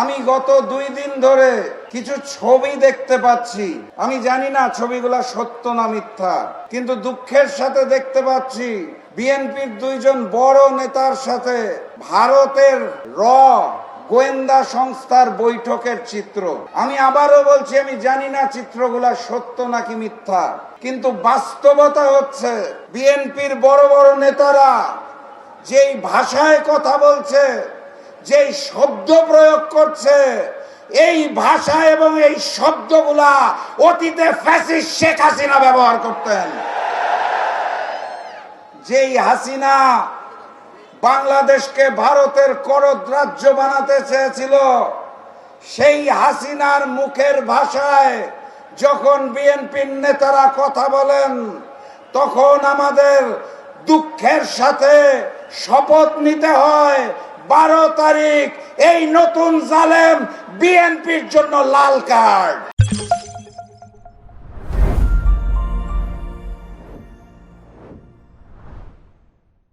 আমি গত 2 দিন ধরে কিছু ছবি দেখতে পাচ্ছি। আমি জানি না ছবিগুলা সত্য না মিথ্যা, কিন্তু দুঃখের সাথে দেখতে পাচ্ছি বিএনপির 2জন বড় নেতার সাথে ভারতের গোয়েন্দা সংস্থার বৈঠকের চিত্র। আমি আবারও বলছি, আমি জানি না চিত্রগুলা সত্য নাকি মিথ্যা, কিন্তু বাস্তবতা হচ্ছে বিএনপির বড় বড় নেতারা যেই ভাষায় কথা বলছে, যেই শব্দ প্রয়োগ করছে, এই ভাষা এবং এই শব্দগুলা অতীতে ফ্যাসিস্ট শেখ হাসিনা ব্যবহার করতেন। যেই হাসিনা বাংলাদেশকে ভারতের করদ রাজ্য বানাতে চেয়েছিল, সেই হাসিনার মুখের ভাষায় যখন বিএনপির নেতারা কথা বলেন, তখন আমাদের দুঃখের সাথে শপথ নিতে হয় 12 তারিখ এই নতুন জালেম বিএনপির জন্য লাল কার্ড।